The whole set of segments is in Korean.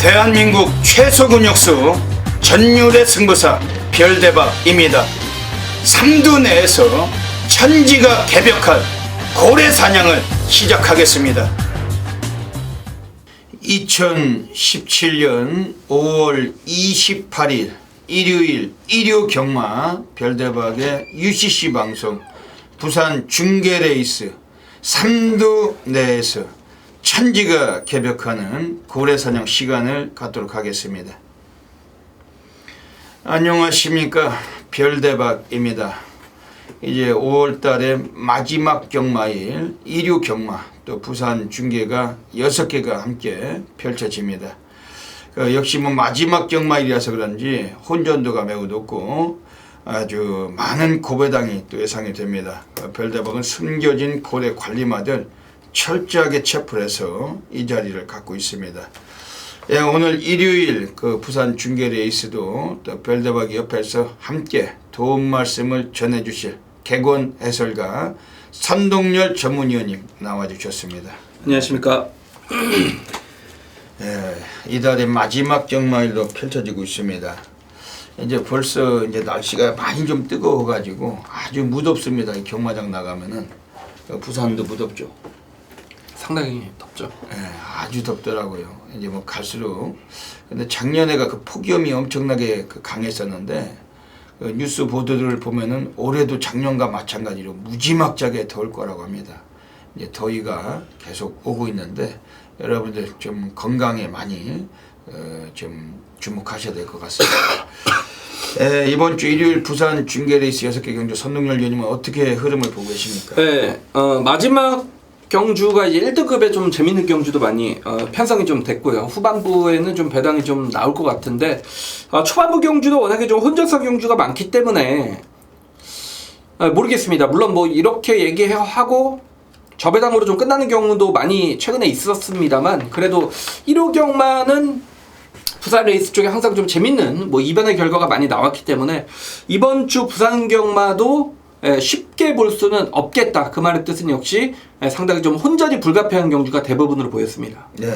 대한민국 최소 근육수 전율의 승부사 별대박입니다. 삼두 내에서 천지가 개벽한 고래 사냥을 시작하겠습니다. 2017년 5월 28일 일요일 일요경마 별대박의 UCC 방송 부산 중계레이스 삼두 내에서 천지가 개벽하는 고래사냥 시간을 갖도록 하겠습니다. 안녕하십니까, 별대박입니다. 이제 5월달에 마지막 경마일 일요경마 또 부산 중계가 6개가 함께 펼쳐집니다. 역시 마지막 경마일이라서 그런지 혼전도가 매우 높고 아주 많은 고배당이 또 예상이 됩니다. 별대박은 숨겨진 고래 관리마들 철저하게 체포를 해서 이 자리를 갖고 있습니다. 예, 오늘 일요일 부산 중계 레이스도 또 별대박 옆에서 함께 도움 말씀을 전해주실 객원 해설가 선동열 전문위원님 나와주셨습니다. 안녕하십니까. 예, 이달의 마지막 경마일로 펼쳐지고 있습니다. 이제 벌써 이제 날씨가 많이 좀 뜨거워가지고 아주 무덥습니다. 이 경마장 나가면은 부산도 무덥죠. 상당히 덥죠. 예, 아주 덥더라고요. 이제 갈수록. 근데 작년에가 폭염이 엄청나게 강했었는데 뉴스 보도들을 보면은 올해도 작년과 마찬가지로 무지막지하게 더울 거라고 합니다. 이제 더위가 계속 오고 있는데 여러분들 좀 건강에 많이 좀 주목하셔야 될 것 같습니다. 이번 주 일요일 부산 중계레이스 6개 경주 선동열 위원님은 어떻게 흐름을 보고 계십니까? 네, 마지막 경주가 이제 1등급에 좀 재밌는 경주도 많이 편성이 좀 됐고요. 후반부에는 좀 배당이 좀 나올 것 같은데 초반부 경주도 워낙에 좀 혼전성 경주가 많기 때문에 모르겠습니다. 물론 이렇게 얘기하고 저배당으로 좀 끝나는 경우도 많이 최근에 있었습니다만 그래도 1호 경마는 부산 레이스 쪽에 항상 좀 재밌는 이변의 결과가 많이 나왔기 때문에 이번 주 부산 경마도 쉽게 볼 수는 없겠다. 그 말의 뜻은 역시 상당히 좀 혼전이 불가피한 경주가 대부분으로 보였습니다. 네.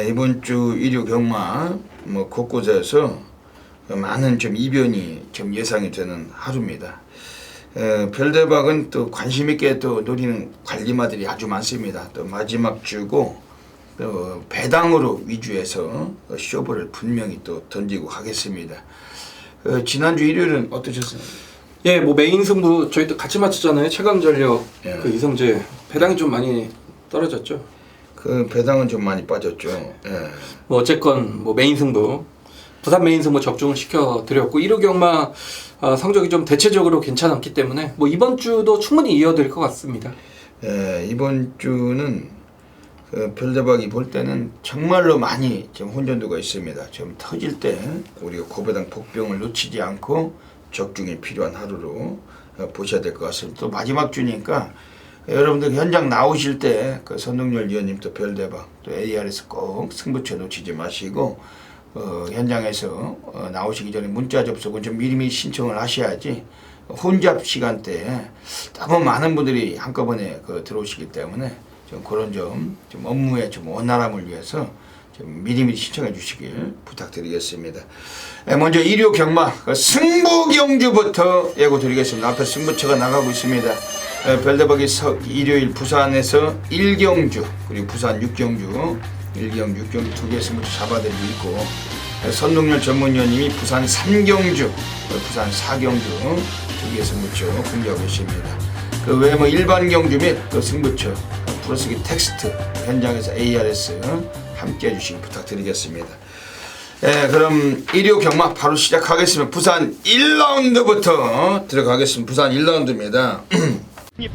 이번 주 일요 경마 곳곳에서 많은 좀 이변이 좀 예상이 되는 하루입니다. 별대박은 또 관심 있게 또 노리는 관리마들이 아주 많습니다. 또 마지막 주고 또 배당으로 위주해서 쇼부를 분명히 또 던지고 가겠습니다. 지난주 일요일은 어떠셨어요? 예, 메인 승부 저희도 같이 맞췄잖아요. 최강전력 예. 이성재 배당이 좀 많이 떨어졌죠. 배당은 좀 많이 빠졌죠. 예. 어쨌건 메인 승부 부산 메인 승부 적중을 시켜 드렸고 1호 경마 성적이 좀 대체적으로 괜찮았기 때문에 이번 주도 충분히 이어질 것 같습니다. 예, 이번 주는 별대박이 볼 때는 정말로 많이 좀 혼전도가 있습니다. 좀 터질 때 우리가 고배당 복병을 놓치지 않고 적중이 필요한 하루로 보셔야 될 것 같습니다. 또 마지막 주니까 여러분들 현장 나오실 때 선동열 위원님 또 별대박 또 ARS 꼭 승부처 놓치지 마시고 현장에서 나오시기 전에 문자 접속은 좀 미리미리 신청을 하셔야지 혼잡 시간대에 너무 많은 분들이 한꺼번에 들어오시기 때문에 좀 그런 좀 업무의 좀 원활함을 위해서 좀 미리미리 신청해 주시길 부탁드리겠습니다. 먼저 일요 경마 승부 경주부터 예고 드리겠습니다. 앞에 승부처가 나가고 있습니다. 별대박이 일요일 부산에서 1경주 그리고 부산 6경주 1경주 6경주 2개 승부처 잡아드리고 있고 선동열 전문위원님이 부산 3경주 부산 4경주 2개 승부처 공개하고 계십니다. 그 외에 일반 경주 및 승부처 플러스기 텍스트 현장에서 ARS 함께 해주시기 부탁드리겠습니다. 그럼 일요 경마 바로 시작하겠습니다. 부산 1라운드부터 들어가겠습니다. 부산 1라운드입니다.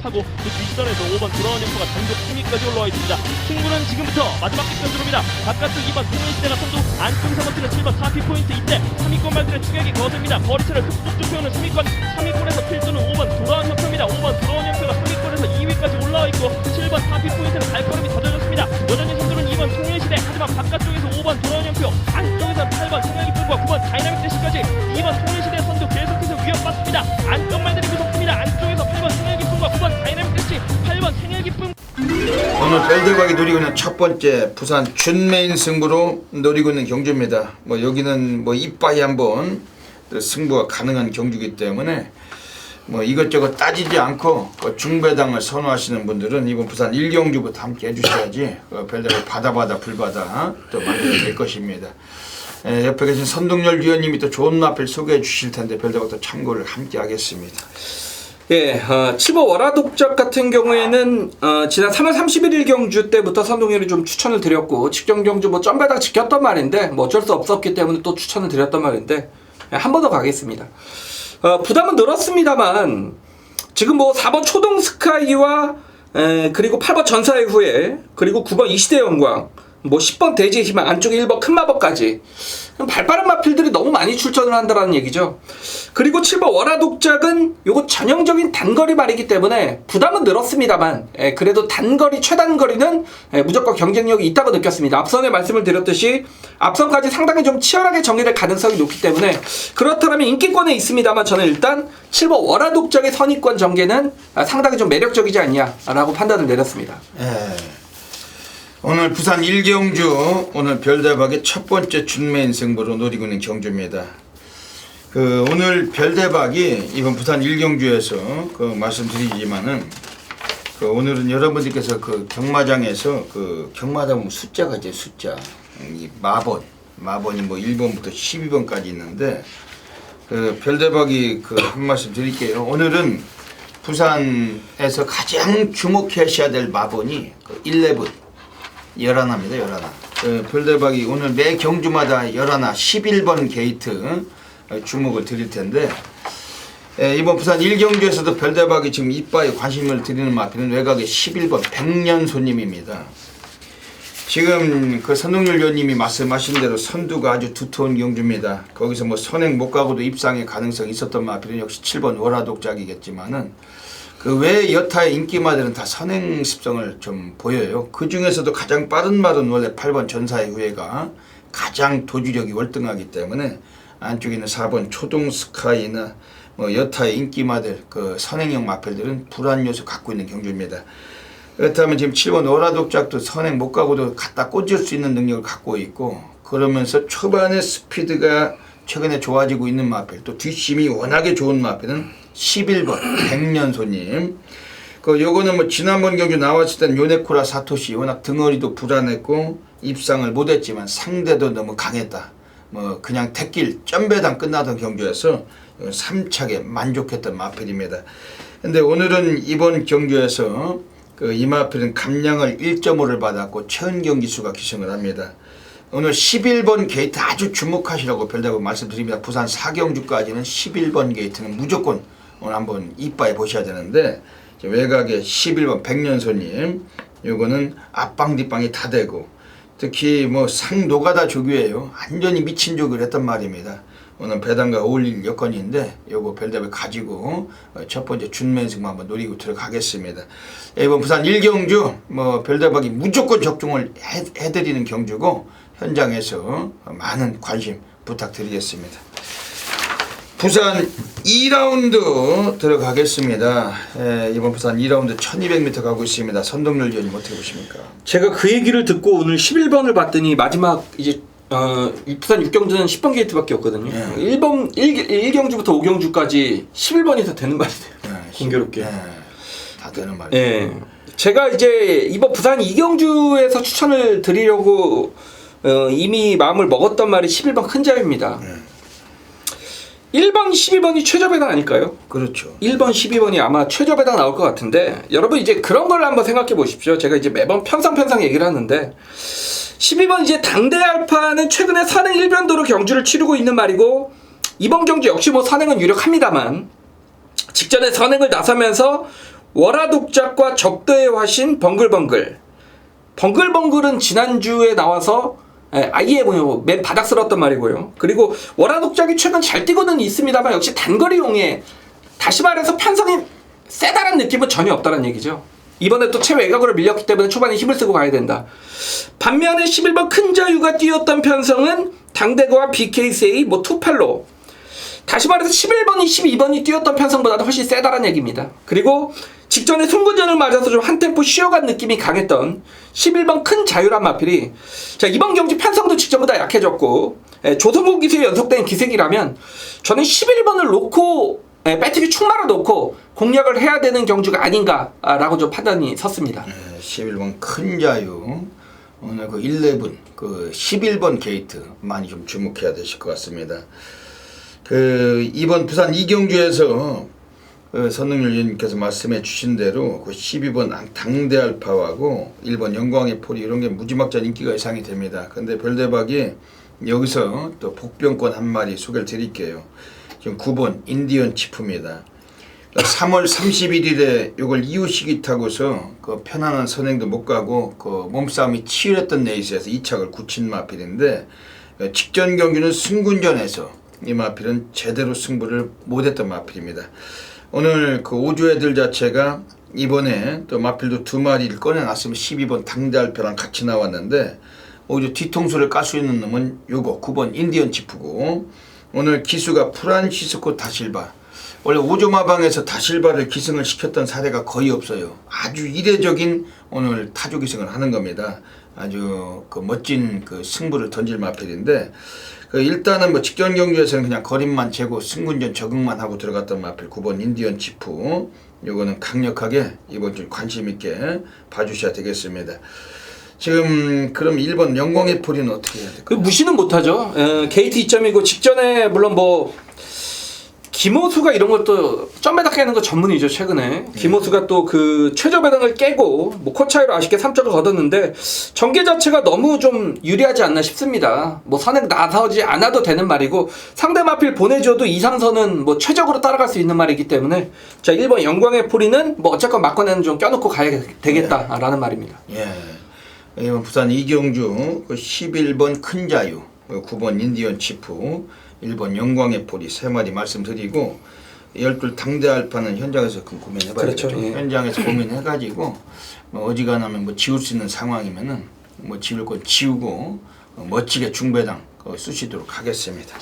파고 그 뒷선에서 5번 돌아온 형포가 단독 3위까지 올라와 있습니다. 승부는 지금부터 마지막 뒷선으로입니다. 바깥쪽 2번 통일시대가 선두, 안쪽에서 버티는 7번 4피 포인트 이때 3위권 말들의 추격이 거셉니다. 거리차를 흡족 좁혀오는 3위권에서 필두는 5번 돌아온 형표입니다. 5번 돌아온 형표가 3위권에서 2위까지 올라와 있고 7번 4피 포인트는 발걸음이 더뎌졌습니다. 여전히 선두는 2번 통일시대, 하지만 바깥쪽에서 5번 돌아온 형표, 안쪽에서 8번 청량기쁨과 9번 다이나믹 대시까지 2번 통일시대 선두 계속해서 위협받습니다. 안쪽 말들이 무섭습니다. 안쪽에서 8번 청량기쁨과 9번 다이나믹 대시, 8번 생일기쁨. 오늘 오늘 별대박이 노리고 있는 첫 번째 부산 준메인 승부로 노리고 있는 경주입니다. 뭐 여기는 뭐 이빠이 한번 승부가 가능한 경주이기 때문에 뭐 이것저것 따지지 않고 그 중배당을 선호하시는 분들은 이번 부산 1경주부터 함께 해주셔야지 별대박 받아 불받아 또 만들게 될 것입니다. 옆에 계신 선동열 위원님이 또 좋은 마필 소개해 주실 텐데 별대박 또 참고를 함께 하겠습니다. 예, 7번 월화독작 같은 경우에는 지난 3월 31일 경주 때부터 선동열이 좀 추천을 드렸고 직전 경주 뭐 점배당 지켰던 말인데 뭐 어쩔 수 없었기 때문에 또 추천을 드렸던 말인데 한 번 더 가겠습니다. 부담은 늘었습니다만 지금 뭐 4번 초동 스카이와 그리고 8번 전사의 후예 그리고 9번 이시대 영광 뭐 10번 대지의 희망 안쪽에 1번 큰 마법까지 발빠른 마필들이 너무 많이 출전을 한다라는 얘기죠. 그리고 7번 월화독작은 요거 전형적인 단거리 말이기 때문에 부담은 늘었습니다만 그래도 단거리 최단거리는 무조건 경쟁력이 있다고 느꼈습니다. 앞선에 말씀을 드렸듯이 앞선까지 상당히 좀 치열하게 정리될 가능성이 높기 때문에 그렇다면 인기권에 있습니다만 저는 일단 7번 월화독작의 선입권 전개는 상당히 좀 매력적이지 않냐라고 판단을 내렸습니다. 오늘 부산 1경주 오늘 별대박의 첫 번째 준메인 승부로 노리고 있는 경주입니다. 오늘 별대박이 이번 부산 1경주에서 말씀드리지만은 오늘은 여러분들께서 경마장에서 경마다 보면 숫자가 이제 숫자 이 마번이 뭐 1번부터 12번까지 있는데 별대박이 한 말씀 드릴게요. 오늘은 부산에서 가장 주목하셔야 될 마번이 11입니다. 11. 별대박이 오늘 매 경주마다 11, 11번 게이트 주목을 드릴 텐데 이번 부산 1경주에서도 별대박이 지금 이빠에 관심을 드리는 마필은 외곽의 11번 백년손님입니다. 지금 선동열 위원님이 말씀하신 대로 선두가 아주 두터운 경주입니다. 거기서 뭐 선행 못 가고도 입상의 가능성이 있었던 마필은 역시 7번 월화독작이겠지만은 외 여타의 인기마들은 다 선행 습성을 좀 보여요. 그 중에서도 가장 빠른 말은 원래 8번 전사의 후예가 가장 도주력이 월등하기 때문에 안쪽에 있는 4번 초동 스카이나 뭐 여타의 인기마들 선행형 마필들은 불안 요소 갖고 있는 경주입니다. 그렇다면 지금 7번 월화독작도 선행 못 가고도 갖다 꽂을 수 있는 능력을 갖고 있고 그러면서 초반에 스피드가 최근에 좋아지고 있는 마필 또 뒷심이 워낙에 좋은 마필은 11번 백년손님 요거는 뭐 지난번 경주 나왔을 땐 요네코라 사토시 워낙 등어리도 불안했고 입상을 못했지만 상대도 너무 강했다. 뭐 그냥 택길 점배당 끝나던 경주에서 3착에 만족했던 마필입니다. 근데 오늘은 이번 경주에서 이 마필은 감량을 1.5를 받았고 최은경 기수가 기승을 합니다. 오늘 11번 게이트 아주 주목하시라고 별다고 말씀드립니다. 부산 4경주까지는 11번 게이트는 무조건 오늘 한번 이빠에 보셔야 되는데 외곽에 11번 백년손님 요거는 앞방 뒷방이 다 되고 특히 뭐 상노가다 조교예요. 완전히 미친 조교를 했단 말입니다. 오늘 배당과 어울릴 여건인데 요거 별답을 가지고 첫 번째 준메인 승부 한번 노리고 들어가겠습니다. 이번 부산 1경주 뭐 별대박이 무조건 적중을 해드리는 경주고 현장에서 많은 관심 부탁드리겠습니다. 부산 2라운드 들어가겠습니다. 이번 부산 2라운드 1200m 가고 있습니다. 선동열 위원님 어떻게 보십니까? 제가 그 얘기를 듣고 오늘 11번을 봤더니 마지막 이제 부산 6경주는 10번 게이트밖에 없거든요. 1경주부터 5경주까지 11번이 다 되는 말이 돼요. 공교롭게. 다 되는 말이에요. 제가 이제 이번 부산 2경주에서 추천을 드리려고 이미 마음을 먹었던 말이 11번 큰자입니다. 1번, 12번이 최저배당 아닐까요? 그렇죠. 1번, 12번이 아마 최저배당 나올 것 같은데 여러분 이제 그런 걸 한번 생각해 보십시오. 제가 이제 매번 편상 얘기를 하는데 12번 이제 당대 알파는 최근에 선행 1변도로 경주를 치르고 있는 말이고 이번 경주 역시 뭐 선행은 유력합니다만 직전에 선행을 나서면서 월화독작과 적도의 화신 번글번글은 지난주에 나와서 아예 맨 바닥 쓸었던 말이고요. 그리고 월화독작이 최근 잘 뛰고는 있습니다만 역시 단거리용에 다시 말해서 편성이 세다는 느낌은 전혀 없다는 얘기죠. 이번에 또 최외곽으로 밀렸기 때문에 초반에 힘을 쓰고 가야 된다. 반면에 11번 큰자유가 뛰었던 편성은 당대거와 BKCA 뭐 투팔로 다시 말해서 11번이 12번이 뛰었던 편성보다도 훨씬 세다는 얘기입니다. 그리고 직전에 송구전을 맞아서 좀 한 템포 쉬어간 느낌이 강했던 11번 큰 자유란 마필이 자 이번 경기 편성도 직전보다 약해졌고 조성국 기수의 연속된 기색이라면 저는 11번을 놓고 배트기 충마로 놓고 공략을 해야 되는 경주가 아닌가라고 좀 판단이 섰습니다. 11번 큰 자유 오늘 그 11, 그 11번 게이트 많이 좀 주목해야 되실 것 같습니다. 그 이번 부산 이경주에서 그 선능률 위원님께서 말씀해 주신 대로 그 12번 당대알파하고 1번 영광의 포리 이런 게 무지막지한 인기가 예상이 됩니다. 근데 별대박이 여기서 또 복병권 한 마리 소개를 드릴게요. 지금 9번 인디언 치프입니다. 3월 31일에 이걸 이유식이 타고서 그 편안한 선행도 못 가고 그 몸싸움이 치열했던 레이스에서 2착을 굳힌 마필인데 직전 경기는 승군전에서 이 마필은 제대로 승부를 못했던 마필입니다. 오늘 그 5조 애들 자체가 이번에 또 마필도 2마리를 꺼내놨으면 12번 당대알표랑 같이 나왔는데 오히려 뒤통수를 깔 수 있는 놈은 요거 9번 인디언 치프고 오늘 기수가 프란시스코 다실바 원래 5조 마방에서 다실바를 기승을 시켰던 사례가 거의 없어요. 아주 이례적인 오늘 타조 기승을 하는 겁니다. 아주 그 멋진 그 승부를 던질 마필인데 그 일단은 뭐 직전 경기에서는 그냥 거림만 재고 승군전 적응만 하고 들어갔던 마필 9번 인디언 치프 요거는 강력하게 이번 주 관심 있게 봐주셔야 되겠습니다. 지금 그럼 1번 영광의 포리는 어떻게 해야 될까요? 그 무시는 못하죠. 게이트 2점이고 직전에 물론 뭐 김호수가 이런 것도 점배당 깨는 거 전문이죠. 최근에 김호수가 또 그 최저 배당을 깨고 뭐 코 차이로 아쉽게 3점을 거뒀는데 전개 자체가 너무 좀 유리하지 않나 싶습니다. 뭐 선행 나서지 않아도 되는 말이고 상대 마필 보내줘도 2, 3선은 뭐 최적으로 따라갈 수 있는 말이기 때문에 자 1번 영광의 포리는 뭐 어쨌건 막건에는 좀 껴놓고 가야 되겠다라는 말입니다. 예. 이번 부산 이경주 11번 큰 자유 9번 인디언 치프 1번 영광의 포리 3마리 말씀드리고 12 당대 알파는 현장에서 고민해봐야 그렇죠. 되겠죠. 예. 현장에서 고민해가지고 뭐 어지간하면 뭐 지울 수 있는 상황이면은 뭐 지울 건 지우고 멋지게 중배당 쓰시도록 하겠습니다.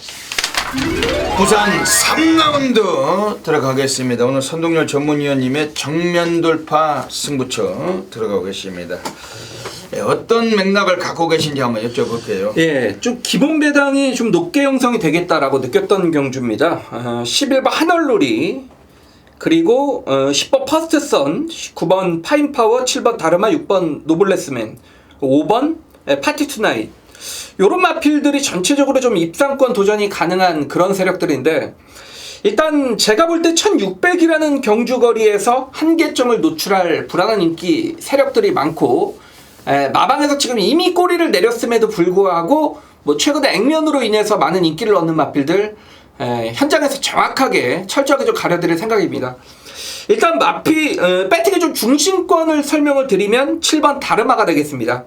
부산 3라운드 들어가겠습니다. 오늘 선동열 전문위원님의 정면 돌파 승부처 들어가고 계십니다. 어떤 맥락을 갖고 계신지 한번 여쭤볼게요. 예, 좀 기본 배당이 좀 높게 형성이 되겠다라고 느꼈던 경주입니다. 11번 하늘놀이, 그리고 10번 퍼스트선, 9번 파인파워, 7번 다르마, 6번 노블레스맨, 5번 파티 투나잇. 요런 마필들이 전체적으로 좀 입상권 도전이 가능한 그런 세력들인데 일단 제가 볼 때 1600이라는 경주거리에서 한계점을 노출할 불안한 인기 세력들이 많고 마방에서 지금 이미 꼬리를 내렸음에도 불구하고 뭐 최근에 액면으로 인해서 많은 인기를 얻는 마필들 현장에서 정확하게 철저하게 좀 가려드릴 생각입니다. 일단 마피 배팅의 좀 중심권을 설명을 드리면 7번 다르마가 되겠습니다.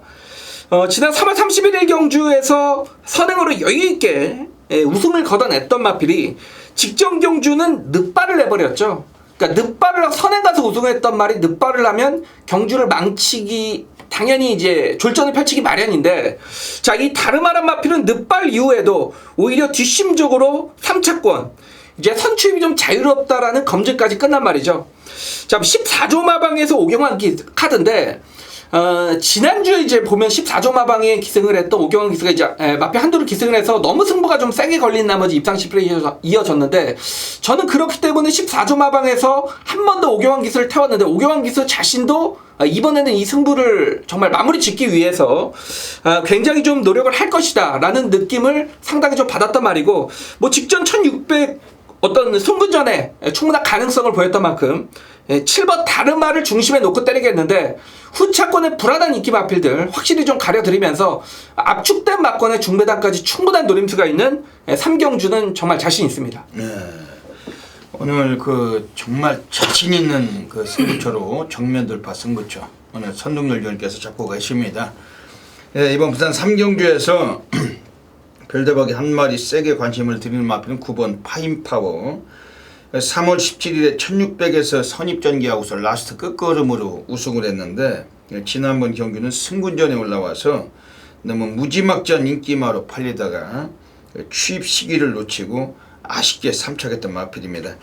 지난 3월 31일 경주에서 선행으로 여유있게 우승을 걷어냈던 마필이 직전 경주는 늑발을 내버렸죠. 그러니까 늑발을 선행 가서 우승했던 말이 늑발을 하면 경주를 망치기 당연히 이제 졸전을 펼치기 마련인데 자, 이 다르마란 마필은 늑발 이후에도 오히려 뒷심적으로 3차권 이제 선출입이 좀 자유롭다라는 검증까지 끝난 말이죠. 자, 14조 마방에서 오경환 카드인데 지난주에 이제 보면 14조 마방에 기승을 했던 오경환 기수가 이제 마필 한두를 기승을 해서 너무 승부가 좀 세게 걸린 나머지 입상 실패에 이어졌는데 저는 그렇기 때문에 14조 마방에서 한 번 더 오경환 기수를 태웠는데 오경환 기수 자신도 이번에는 이 승부를 정말 마무리 짓기 위해서 굉장히 좀 노력을 할 것이다 라는 느낌을 상당히 좀 받았단 말이고 뭐 직전 1600 어떤 승부전에 충분한 가능성을 보였던 만큼 7번 다르마를 중심에 놓고 때리겠는데 후차권의 불안한 인기 마필들 확실히 좀 가려드리면서 압축된 막권의 중배당까지 충분한 노림수가 있는 3경주는 정말 자신 있습니다. 네. 오늘 그 정말 자신 있는 그 승부처로 정면 돌파 승부처 오늘 선동열 위원께서 잡고 계십니다. 네, 이번 부산 3경주에서 별대박이 한 마리 세게 관심을 드리는 마필은 9번 파인파워 3월 17일에 1600에서 선입전기하고서 라스트 끝걸음으로 우승을 했는데 지난번 경기는 승군전에 올라와서 너무 무지막지한 인기마로 팔리다가 취입 시기를 놓치고 아쉽게 3착했던 마필입니다.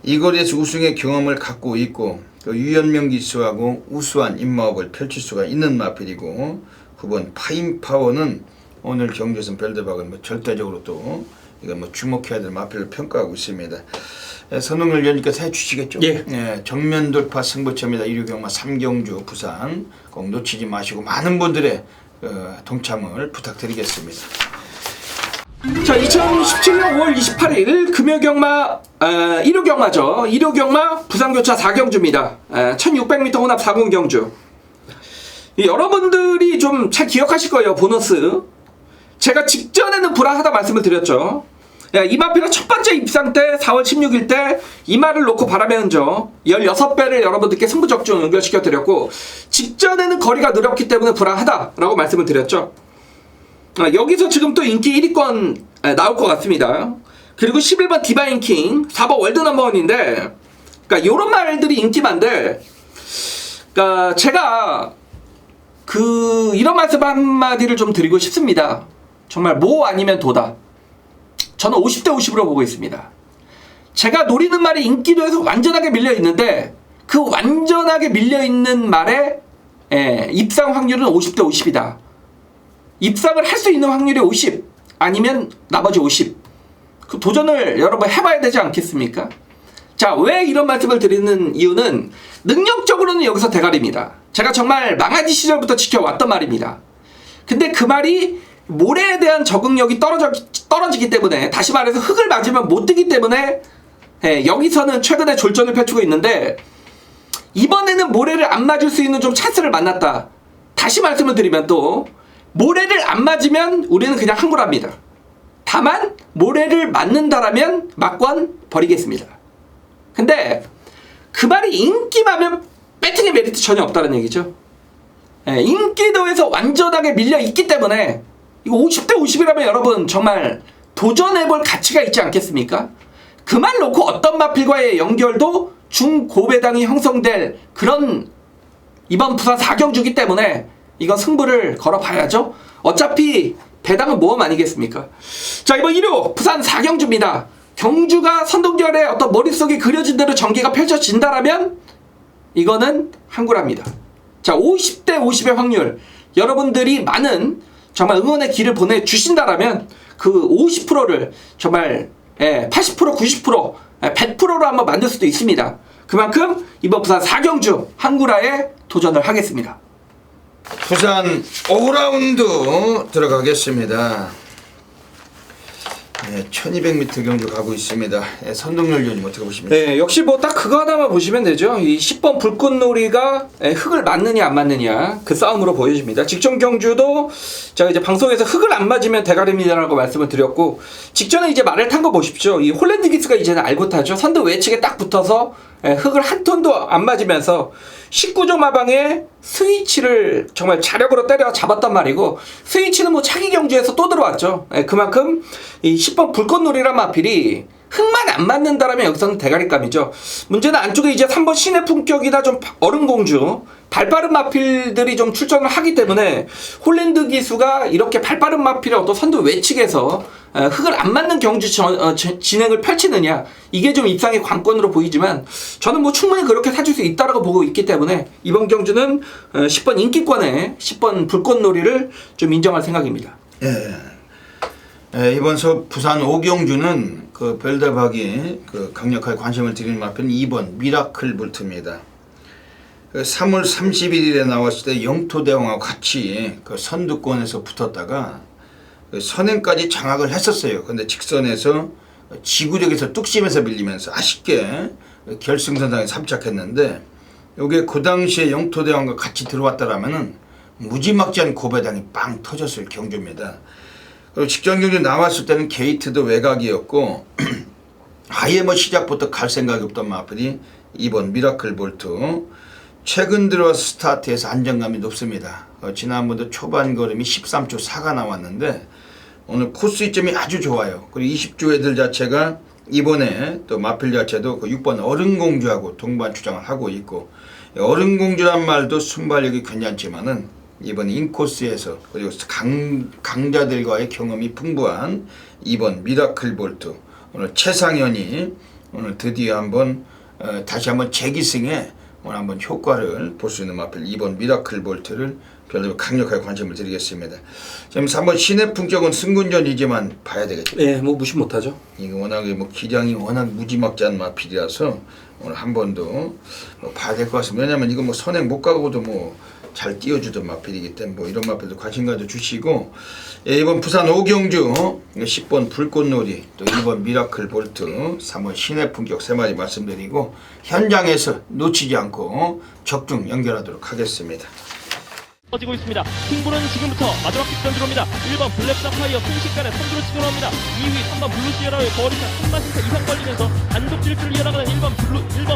이 거리에서 우승의 경험을 갖고 있고 또 유연명 기수하고 우수한 입마업을 펼칠 수가 있는 마필이고 9번 파인파워는 오늘 경기에서 별대박은 뭐 절대적으로 또 이건 뭐 주목해야 될 마필을 평가하고 있습니다. 선동열 위원님께서 해주시겠죠? 예. 예, 정면 돌파 승부처입니다. 1위 경마 3경주 부산 꼭 놓치지 마시고 많은 분들의 동참을 부탁드리겠습니다. 자, 2017년 5월 28일 금요경마 1호 경마죠. 1호 경마 부산교차 4경주입니다. 1600m 혼합 4군 경주. 여러분들이 좀 잘 기억하실 거예요. 보너스. 제가 직전에는 불안하다 말씀을 드렸죠. 이 마필은 첫 번째 입상 때 4월 16일 때 이 말을 놓고 바람의 흔적 16배를 여러분들께 승부적중 연결시켜 드렸고 직전에는 거리가 느렸기 때문에 불안하다라고 말씀을 드렸죠. 여기서 지금 또 인기 1위권 나올 것 같습니다. 그리고 11번 디바인킹 4번 월드넘버원인데 그러니까 요런 말들이 인기 많은데 그러니까 제가 이런 말씀 한마디를 좀 드리고 싶습니다. 정말 모 아니면 도다. 저는 50대 50으로 보고 있습니다. 제가 노리는 말이 인기도에서 완전하게 밀려 있는데 그 완전하게 밀려 있는 말에 입상 확률은 50대 50이다. 입상을 할 수 있는 확률이 50 아니면 나머지 50. 그 도전을 여러분 해봐야 되지 않겠습니까? 자, 왜 이런 말씀을 드리는 이유는 능력적으로는 여기서 대가리입니다. 제가 정말 망아지 시절부터 지켜왔던 말입니다. 근데 그 말이 모래에 대한 적응력이 떨어지기 때문에 다시 말해서 흙을 맞으면 못 뜨기 때문에 여기서는 최근에 졸전을 펼치고 있는데 이번에는 모래를 안 맞을 수 있는 좀 찬스를 만났다. 다시 말씀을 드리면 또 모래를 안 맞으면 우리는 그냥 항구랍니다. 다만 모래를 맞는다라면 막권 버리겠습니다. 근데 그 말이 인기만면 배팅의 메리트 전혀 없다는 얘기죠. 인기도에서 완전하게 밀려 있기 때문에 이거 50대 50이라면 여러분 정말 도전해볼 가치가 있지 않겠습니까? 그 말 놓고 어떤 마필과의 연결도 중고배당이 형성될 그런 이번 부산 4경주기 때문에 이건 승부를 걸어봐야죠. 어차피 배당은 모험 아니겠습니까? 자, 이번 1호 부산 4경주입니다. 경주가 선동열의 어떤 머릿속에 그려진 대로 전개가 펼쳐진다라면 이거는 항구랍니다. 자, 50대 50의 확률 여러분들이 많은 정말 응원의 길을 보내주신다라면 그 50%를 정말 80% 90% 100%로 한번 만들 수도 있습니다. 그만큼 이번 부산 4경주 항구라에 도전을 하겠습니다. 부산 5라운드 들어가겠습니다. 1200m 경주 가고 있습니다. 선동열 위원님 어떻게 보십니까? 네, 역시 뭐 딱 그거 하나만 보시면 되죠. 이 10번 불꽃놀이가 흙을 맞느냐 안 맞느냐 그 싸움으로 보여집니다. 직전 경주도 제가 이제 방송에서 흙을 안 맞으면 대가리입니다라고 말씀을 드렸고 직전에 이제 말을 탄 거 보십시오. 이 홀랜드 기스가 이제는 알고 타죠. 선두 외측에 딱 붙어서 흙을 한 톤도 안 맞으면서 19조 마방에 스위치를 정말 자력으로 때려 잡았단 말이고 스위치는 뭐 차기 경주에서 또 들어왔죠. 그만큼 이 10번 불꽃놀이란 마필이 흙만 안 맞는다라면 여기서는 대가리감이죠. 문제는 안쪽에 이제 3번 신의 품격이다 좀 어른공주 발빠른 마필들이 좀 출전을 하기 때문에 홀랜드 기수가 이렇게 발빠른 마필의 어떤 선두 외측에서 흙을 안 맞는 경주 진행을 펼치느냐 이게 좀 입상의 관건으로 보이지만 저는 뭐 충분히 그렇게 사줄 수 있다라고 보고 있기 때문에 이번 경주는 10번 인기권에 10번 불꽃놀이를 좀 인정할 생각입니다. 이번 부산 5경주는 그 별대박이 그 강력하게 관심을 드리는 마필은 2번 미라클 볼트입니다. 3월 31일에 나왔을 때 영토대왕하고 같이 그 선두권에서 붙었다가 그 선행까지 장악을 했었어요. 근데 직선에서 지구력에서 뚝심에서 밀리면서 아쉽게 결승선상에 삼착했는데 요게 그 당시에 영토대왕과 같이 들어왔다라면은 무지막지한 고배당이 빵 터졌을 경주입니다. 그리고 직전 경주 나왔을 때는 게이트도 외곽이었고 아예 뭐 시작부터 갈 생각이 없던 마필이 2번 미라클 볼트 최근 들어서 스타트에서 안정감이 높습니다. 지난번도 초반 걸음이 13초 4가 나왔는데 오늘 코스 이점이 아주 좋아요. 그리고 20조 애들 자체가 이번에 또 마필 자체도 그 6번 어른공주하고 동반 주장을 하고 있고 어른공주란 말도 순발력이 괜찮지만은 이번 인코스에서 그리고 강자들과의 경험이 풍부한 2번 미라클 볼트 오늘 최상현이 오늘 드디어 한번 다시 한번 재기승에 오늘 한번 효과를 볼 수 있는 마필 2번 미라클 볼트를 별로 강력하게 관심을 드리겠습니다. 지금 3번 신의 품격은 승군전이지만 봐야 되겠죠. 네, 뭐 무시 못하죠. 이거 워낙에 뭐 기량이 워낙 무지막지한 마필이라서 오늘 한 번 더 봐야 될 것 같습니다. 왜냐면 이거 뭐 선행 못 가고도 뭐 잘 띄워주던 마필이기 때문에 뭐 이런 마필도 관심 가져주시고, 예, 이번 부산 오경주 10번 불꽃놀이, 또 2번 미라클 볼트, 3번 신의 품격 3마리 말씀드리고 현장에서 놓치지 않고 적중 연결하도록 하겠습니다. 퍼지고 있습니다. 승부는 지금부터 마지막 픽전 들어옵니다. 1번 블랙 사파이어 순식간에 선두로 치고 나옵니다. 2위 3번 블루 시에라의 거리차 3마신차 이상 걸리면서 단독 질주를 이어나가는 1번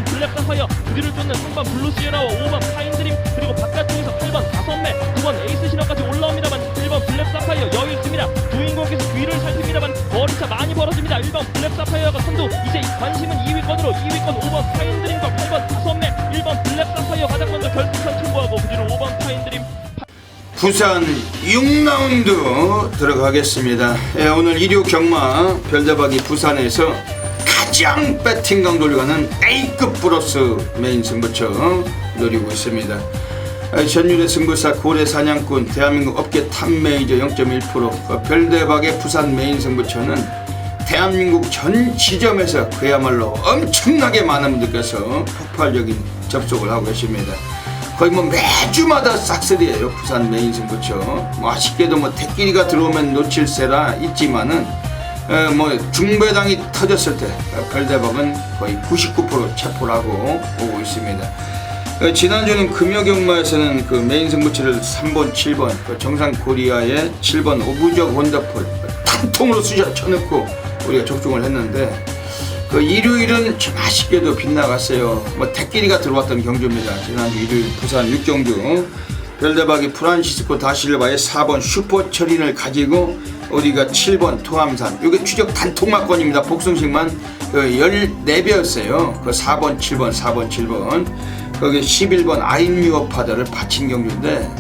블랙 사파이어, 그 뒤를 쫓는 3번 블루 시에라와 5번 파인드림, 그리고 바깥쪽에서 8번 5매, 9번 에이스 신화까지 올라옵니다만 1번 블랙 사파이어 여유 있습니다. 주인공께서 뒤를 살핍니다만 거리차 많이 벌어집니다. 1번 블랙 사파이어가 선두, 이제 관심은 2위권으로 2위권 5번 파인드림과 8번 5매, 1번 블랙 사파이어 가장 먼저 결승선 통보하고 그 뒤로 5번 파인드림. 부산 6라운드 들어가겠습니다. 예, 오늘 일요 경마 별대박이 부산에서 가장 배팅 강도를 가는 A급 플러스 메인 승부처 노리고 있습니다. 전율의 승부사 고래 사냥꾼 대한민국 업계 탑메이저 0.1%, 별대박의 부산 메인 승부처는 대한민국 전 지점에서 그야말로 엄청나게 많은 분들께서 폭발적인 접속을 하고 계십니다. 거의 뭐 매주마다 싹쓸이에요. 부산 메인 승부처. 뭐 아쉽게도 뭐 택끼리가 들어오면 놓칠세라 있지만은 뭐 중배당이 터졌을 때 별대박은 거의 99% 체포를 하고 오고 있습니다. 지난주는 금요경마에서는 그 메인 승부처를 3번, 7번 그 정상 코리아의 7번 오부적 원더풀 단통으로 쑤셔 쳐넣고 우리가 적중을 했는데, 그 일요일은 좀 아쉽게도 빗나갔어요. 뭐 택끼리가 들어왔던 경주입니다. 지난주 일요일 부산 6경주 별대박이 프란시스코 다실바의 4번 슈퍼철인을 가지고 우리가 7번 토함산, 이게 추적 단통막권입니다. 복승식만 그 14배였어요. 그 4번 7번 4번 7번 거기 11번 아임유어파더를 바친 경주인데,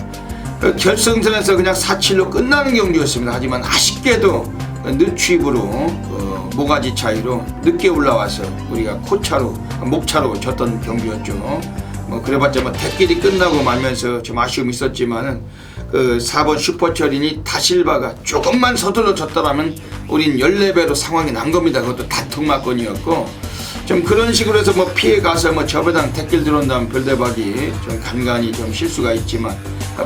그 결승선에서 그냥 4-7로 끝나는 경주였습니다. 하지만 아쉽게도 늦추입으로 모가지 차이로 늦게 올라와서 우리가 코차로 목차로 졌던 경기였죠. 뭐 그래봤자 뭐 택끼리 끝나고 말면서 좀 아쉬움이 있었지만은 그 4번 슈퍼철인이 다실바가 조금만 서둘러 졌더라면 우린 14배로 상황이 난 겁니다. 그것도 단통막권이었고, 좀 그런 식으로 해서 뭐 피해가서 뭐 저배당 택길 들어온다면 별대박이 좀 간간히 좀 실수가 있지만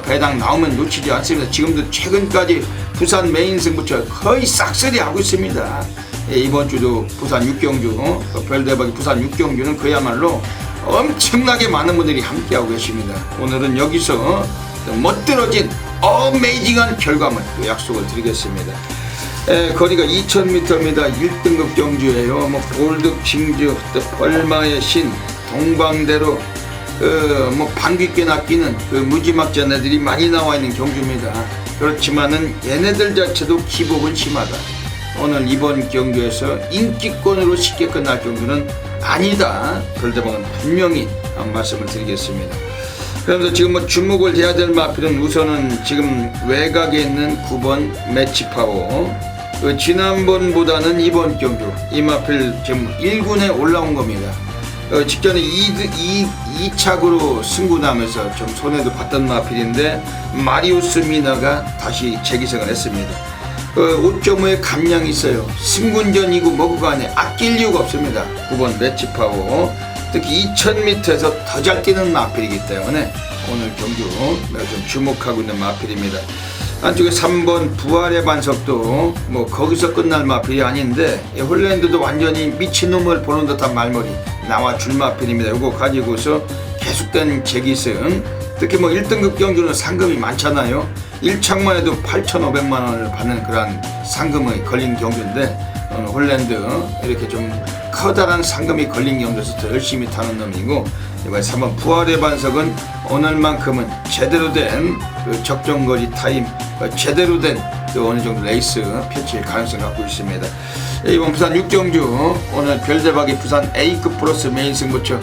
배당 나오면 놓치지 않습니다. 지금도 최근까지 부산 메인 승부처 거의 싹쓸이 하고 있습니다. 예, 이번 주도 부산 6경주 별대박이 부산 6경주는 그야말로 엄청나게 많은 분들이 함께하고 계십니다. 오늘은 여기서 멋들어진 어메이징한 결과물 약속을 드리겠습니다. 거리가 2000m입니다. 1등급 경주예요. 뭐 볼드 킹즈, 뻘마의 신, 동방대로 뭐 방귀깨 낚이는 그 무지막지한 애들이 많이 나와 있는 경주입니다. 그렇지만은 얘네들 자체도 기복은 심하다. 오늘 이번 경주에서 인기권으로 쉽게 끝날 경주는 아니다. 별대박은 분명히 말씀을 드리겠습니다. 그래서 지금 뭐 주목을 해야 될 마필은 우선은 지금 외곽에 있는 9번 매치파워. 그 지난번보다는 이번 경주 이 마필 지금 1군에 올라온 겁니다. 직전에 2착으로 승부나면서 좀 손해도 봤던 마필인데 마리우스 미나가 다시 재기승을 했습니다. 5.5의 감량이 있어요. 승군전이고 뭐고 간에 아낄 이유가 없습니다. 9번 매치파워, 특히 2000m에서 더 잘 뛰는 마필이기 때문에 오늘 경주 내가 좀 주목하고 있는 마필입니다. 안쪽에 3번 부활의 반석도 뭐 거기서 끝날 마필이 아닌데, 홀랜드도 완전히 미친놈을 보는 듯한 말머리 나와 줄 마필입니다. 이거 가지고서 계속된 재기승, 특히 뭐 1등급 경주는 상금이 많잖아요. 1착만 해도 8,500만원을 받는 그런 상금이 걸린 경주인데, 오늘 홀랜드 이렇게 좀 커다란 상금이 걸린 경주에서 더 열심히 타는 놈이고, 이번에 3번 부활의 반석은 오늘만큼은 제대로 된 그 적정거리 타임, 제대로 된 그 어느 정도 레이스 펼칠 가능성을 갖고 있습니다. 이번 부산 6경주 오늘 별대박이 부산 A급 플러스 메인 승부처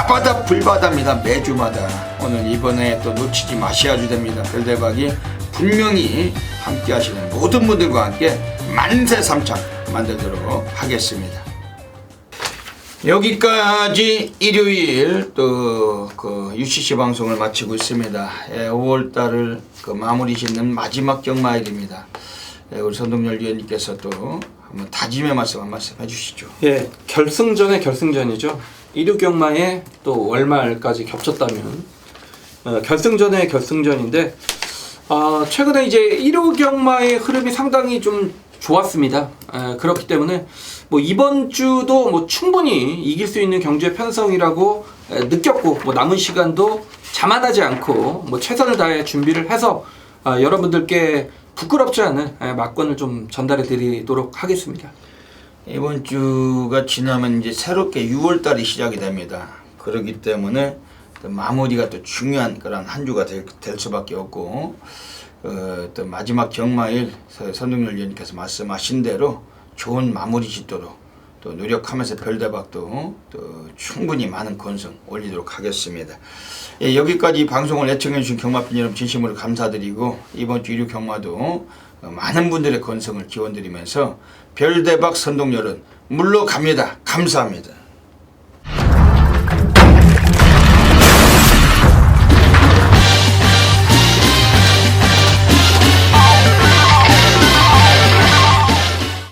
바다 불바다입니다. 매주마다. 오늘 이번에 또 놓치지 마셔야 됩니다. 별대박이 분명히 함께 하시는 모든 분들과 함께 만세 삼창 만들도록 하겠습니다. 여기까지 일요일 또 그 UCC 방송을 마치고 있습니다. 5월 달을 그 마무리 짓는 마지막 경마일입니다. 우리 선동열 위원님께서 또 한번 다짐의 말씀 한 말씀 해주시죠. 예, 결승전의 결승전이죠. 일요 경마에 또 월말까지 겹쳤다면 결승전의 결승전인데 최근에 이제 1호 경마의 흐름이 상당히 좀 좋았습니다. 그렇기 때문에 뭐 이번 주도 뭐 충분히 이길 수 있는 경주의 편성이라고 느꼈고 뭐 남은 시간도 자만하지 않고 뭐 최선을 다해 준비를 해서 여러분들께 부끄럽지 않은 막권을 좀 전달해 드리도록 하겠습니다. 이번 주가 지나면 이제 새롭게 6월 달이 시작이 됩니다. 그렇기 때문에 또 마무리가 또 중요한 그런 한 주가 될 수밖에 없고 또 마지막 경마일 선동열 위원님께서 말씀하신 대로 좋은 마무리 짓도록 또 노력하면서 별대박도 또 충분히 많은 건성 올리도록 하겠습니다. 예, 여기까지 방송을 애청해 주신 경마팬 여러분 진심으로 감사드리고 이번 주 1류 경마도 많은 분들의 건성을 기원드리면서 별대박 선동열은 물러갑니다. 감사합니다.